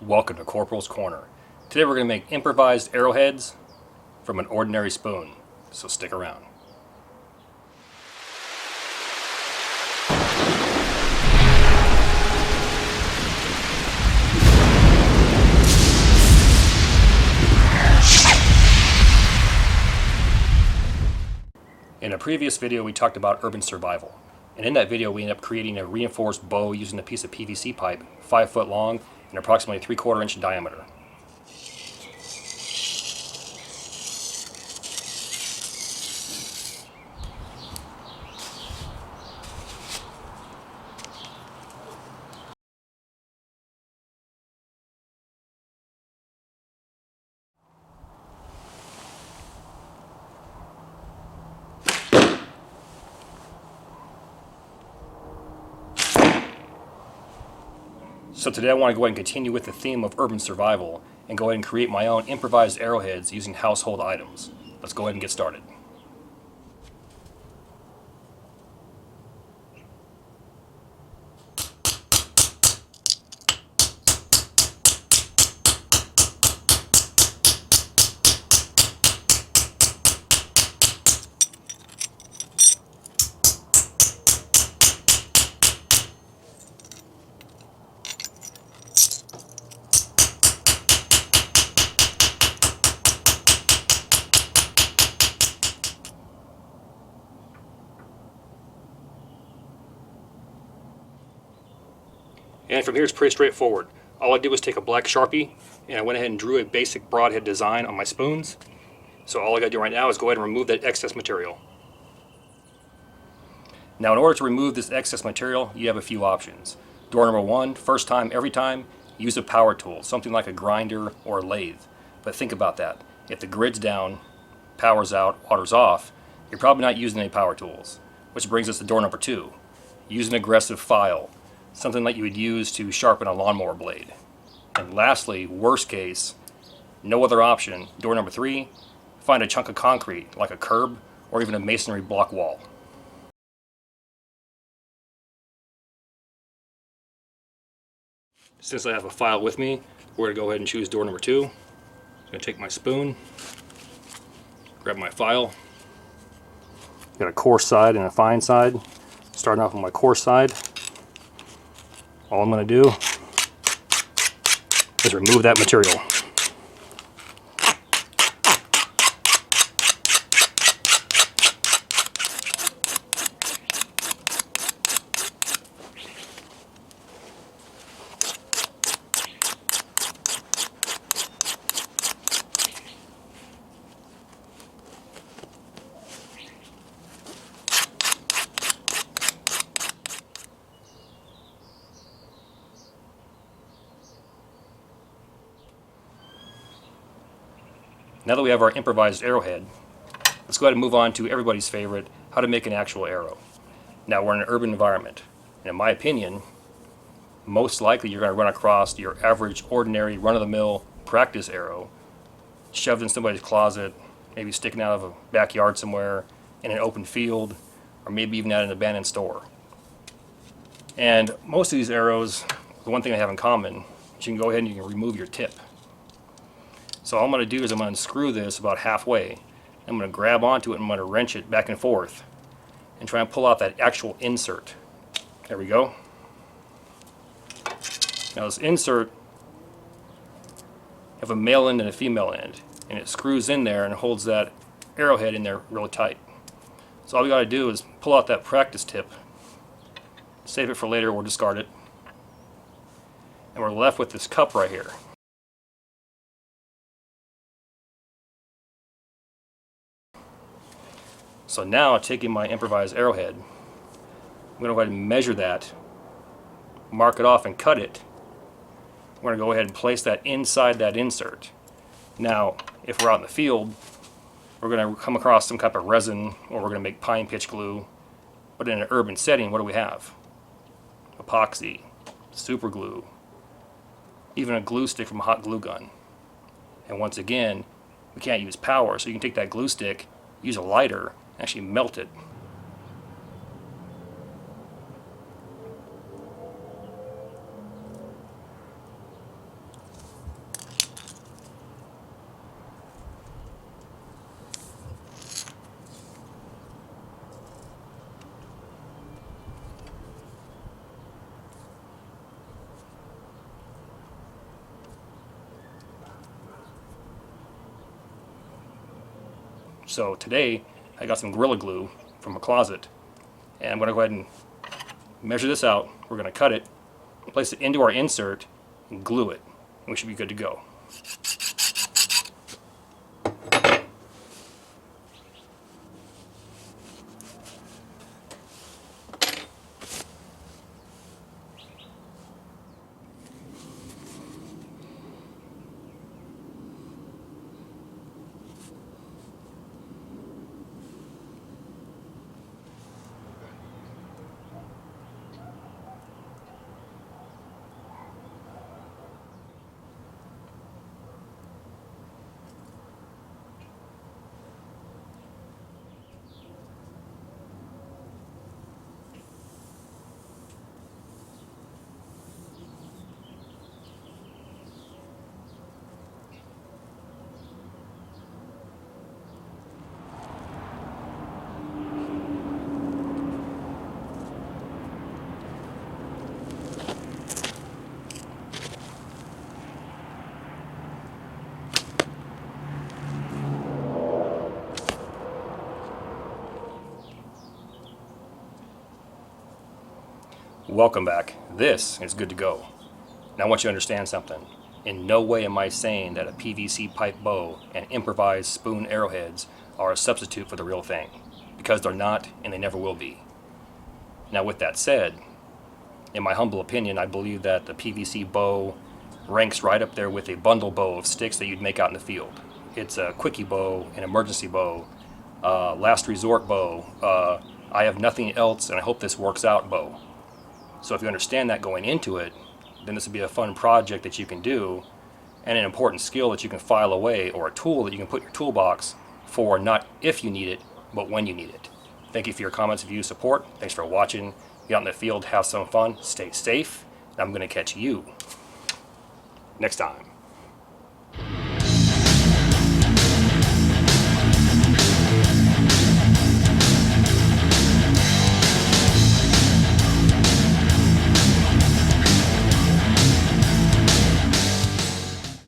Welcome to Corporals Corner. Today we're going to make improvised arrowheads from an ordinary spoon, so stick around. In a previous video we talked about urban survival, and in that video we ended up creating a reinforced bow using a piece of PVC pipe 5 foot long and approximately 3/4 inch diameter. So today I want to go ahead and continue with the theme of urban survival and go ahead and create my own improvised arrowheads using household items. Let's go ahead and get started. And from here it's pretty straightforward. All I did was take a black Sharpie and I went ahead and drew a basic broadhead design on my spoons. So all I gotta do right now is go ahead and remove that excess material. Now in order to remove this excess material, you have a few options. Door number one, first time, every time, use a power tool, something like a grinder or a lathe. But think about that. If the grid's down, power's out, water's off, you're probably not using any power tools. Which brings us to door number two. Use an aggressive file. Something like you would use to sharpen a lawnmower blade. And lastly, worst case, no other option, door number three, find a chunk of concrete, like a curb or even a masonry block wall. Since I have a file with me, we're going to go ahead and choose door number two. I'm going to take my spoon, grab my file. Got a coarse side and a fine side. Starting off with my coarse side. All I'm going to do is remove that material. Now that we have our improvised arrowhead, let's go ahead and move on to everybody's favorite, how to make an actual arrow. Now we're in an urban environment, and in my opinion, most likely you're going to run across your average, ordinary, run-of-the-mill practice arrow shoved in somebody's closet, maybe sticking out of a backyard somewhere, in an open field, or maybe even at an abandoned store. And most of these arrows, the one thing they have in common is you can go ahead and you can remove your tip. So all I'm going to do is I'm going to unscrew this about halfway. I'm going to grab onto it and I'm going to wrench it back and forth and try and pull out that actual insert. There we go. Now this insert, have a male end and a female end, and it screws in there and holds that arrowhead in there really tight. So all we got to do is pull out that practice tip, save it for later or discard it, and we're left with this cup right here. So now, taking my improvised arrowhead, I'm going to go ahead and measure that, mark it off and cut it. We're going to go ahead and place that inside that insert. Now, if we're out in the field, we're going to come across some type of resin, or we're going to make pine pitch glue. But in an urban setting, what do we have? Epoxy, super glue, even a glue stick from a hot glue gun. And once again, we can't use power, so you can take that glue stick, use a lighter, actually melt it. So today I got some Gorilla Glue from a closet, and I'm going to go ahead and measure this out. We're going to cut it, place it into our insert, and glue it, and we should be good to go. Welcome back. This is good to go. Now I want you to understand something. In no way am I saying that a PVC pipe bow and improvised spoon arrowheads are a substitute for the real thing, because they're not and they never will be. Now with that said, in my humble opinion, I believe that the PVC bow ranks right up there with a bundle bow of sticks that you'd make out in the field. It's a quickie bow, an emergency bow, last resort bow, I have nothing else and I hope this works out bow. So if you understand that going into it, then this would be a fun project that you can do and an important skill that you can file away, or a tool that you can put in your toolbox for not if you need it, but when you need it. Thank you for your comments, views, support. Thanks for watching. Get out in the field, have some fun, stay safe, and I'm going to catch you next time.